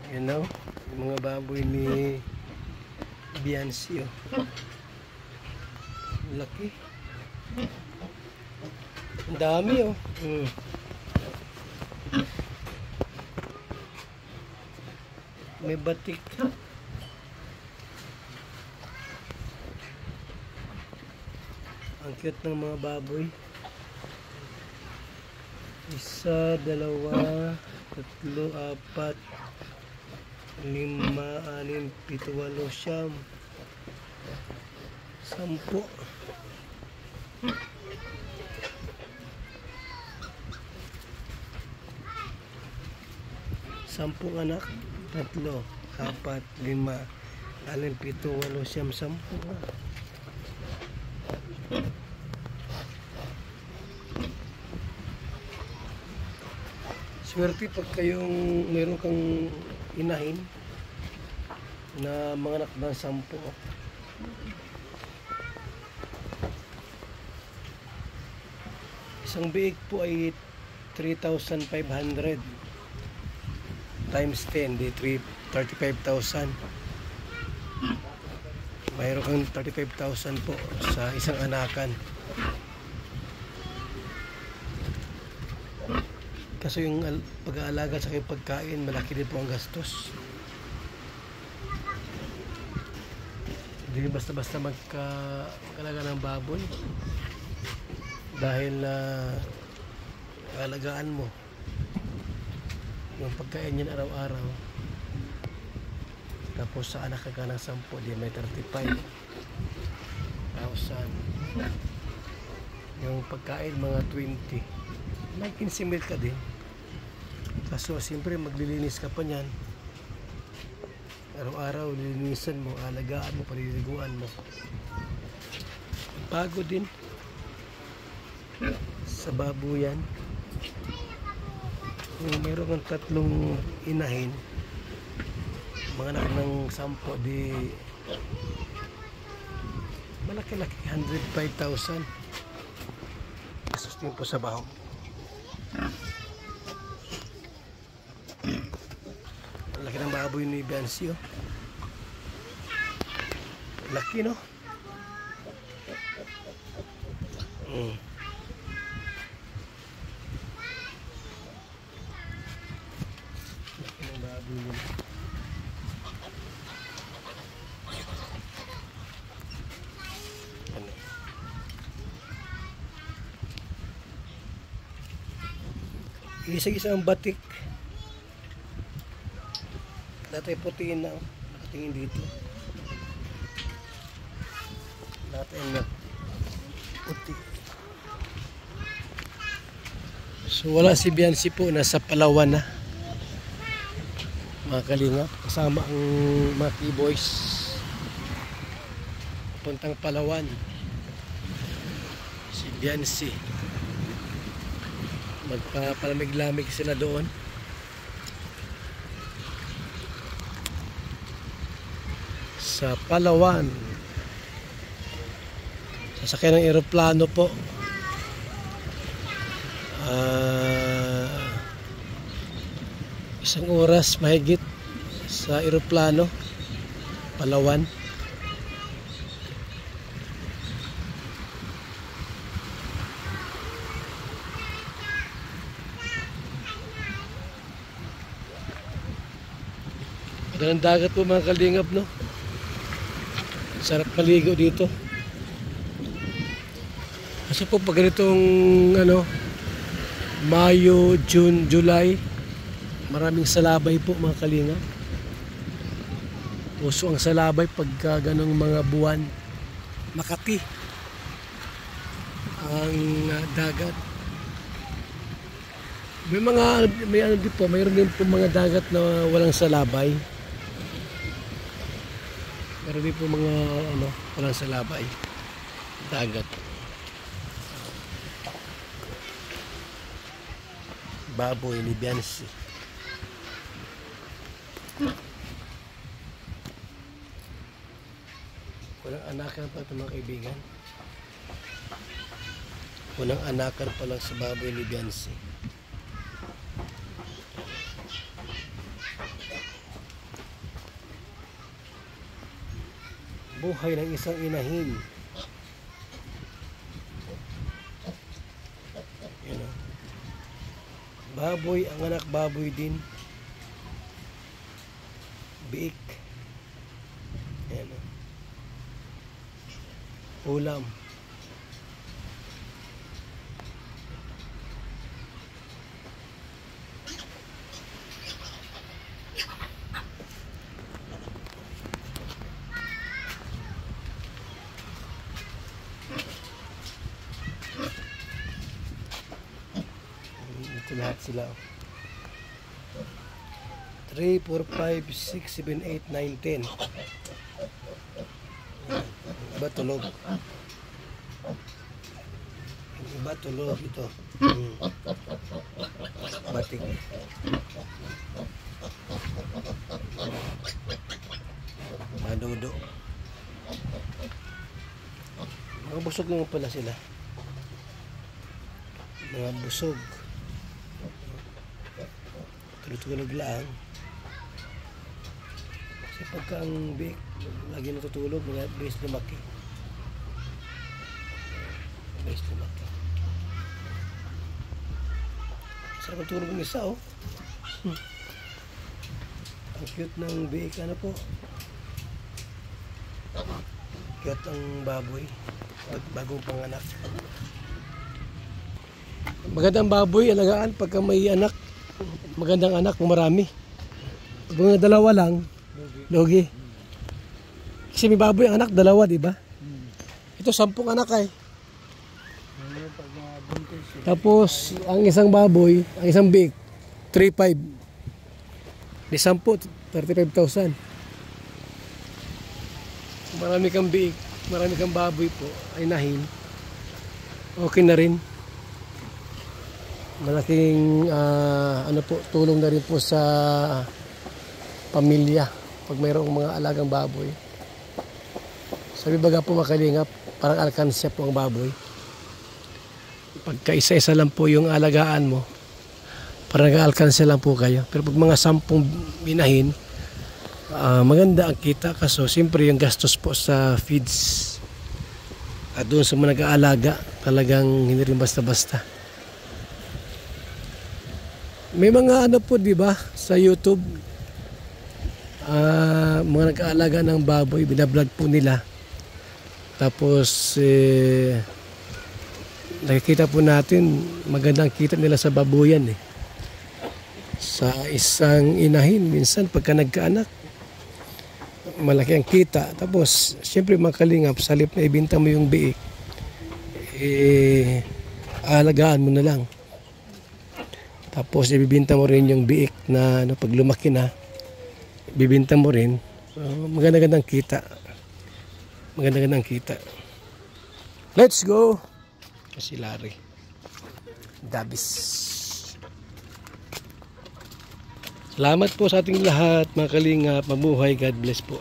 You know, yung mga baboy ni Biancy, oh. Laki. Ang dami, oh. May batik. Ang cute ng mga baboy. Isa, dalawa, tatlo, apat, lima, anim, pito, walo, siyam, sampu. Sampung anak. Tatlo, apat, lima, anim, pito, walo, siyam, sampu. Swerte pag kayong mayroon kang inahin na mga anak ng 10. Isang biik po ay 3,500 times 10, di 35,000. Mayroon kang 35,000 po sa isang anakan. Kaso yung pag-aalaga sa kayong pagkain, malaki din po ang gastos. Hindi basta-basta mag-alaga ng baboy. Dahil alagaan mo yung pagkain niyan araw-araw. Tapos sa anak ka ng 10, di may 35,000. Yung pagkain mga 20. May 15,000 ka din. Kaso siyempre maglilinis ka pa niyan. Araw-araw lilinisan mo, alagaan mo, paliliguan mo. Pagod din sa babuyan. Kung mayroon kang 3 inahin, mga anak ng 10, di malaki-laki, 105,000. Kasustin po sa baho. Laki ng baboy ni Biancy, oh. Laki, no? Laki ng baboy nila. Ano? Isa-isang batik. Dati putiin na, nakatingin dito. Dati na puti. So wala si Biancy po, nasa Palawan na. Mga kalingap, kasama ang mga K-boys. Puntang Palawan. Si Biancy. Magpapalamig-lamig sila doon. Sa Palawan. Sasakyan ng eroplano po. Isang oras mahigit sa eroplano. Palawan. Magandang dagat po mga kalingap, no? Sarap maligo dito. Kasi po pag ganitong Mayo, June, July, maraming salabay po mga kalingap. Puso ang salabay pagka ganong mga buwan. Makati ang dagat. May ano din po, mayroon din po mga dagat na walang salabay. Meron din po mga walang salabay. Dagat. Baboy ni Biancy. Walang anakan pa ito mga kaibigan. Walang anakan pa lang sa baboy ni Biancy. Buhay ng isang inahin. Yan o. Baboy, ang anak baboy din. Biik. Yan o. Ulam. Ito lahat sila. 3, 4, 5, 6, 7, 8, 9, 10. Iba tulog. Iba tulog ito. Batik. Madudo. Mga busog naman pala sila. Mga busog. Tulog-tulog lang. Kasi pagka ang biik lagi natutulog, mga base lumaki. Base lumaki. Sarap ang tulog ng isa, oh. Ang cute ng biik, ano po. Cute ang baboy. Bagong panganak. Magandang baboy, alagaan pagka may anak. Magandang anak, marami. Pag mga dalawa lang, logi. Kasi may baboy ang anak, dalawa, di ba? Ito, 10 anak ay. Tapos, ang isang baboy, ang isang big, 3.5. Di 10, 35,000. Marami kang big, marami kang baboy po, ay nahin. Okay na rin. Malaking ano po, tulong na rin po sa pamilya pag mayroong mga alagang baboy. Sabi baga po mga kalingap, parang alkansya po ang baboy. Pagka isa-isa lang po yung alagaan mo, parang alkansya lang po kayo. Pero pag mga 10 binahin, maganda ang kita. Kaso siyempre yung gastos po sa feeds at doon sa mga nag-aalaga, talagang hindi rin basta-basta. May mga ano po, di ba, sa YouTube, mga nag-aalaga ng baboy, binablog po nila. Tapos, nakikita po natin, magandang kita nila sa babuyan. Sa isang inahin, minsan pagka nagkaanak, malaki ang kita. Tapos, siyempre mga kalingap, sa halip na ibinta mo yung biik, alagaan mo na lang. Tapos ibibinta mo rin yung biik na ano, pag lumaki na, ibibinta mo rin. Maganda-gandang kita. Maganda-gandang kita. Let's go! Kasi Larry. Dabis. Salamat po sa ating lahat, mga kalingap. Mabuhay. God bless po.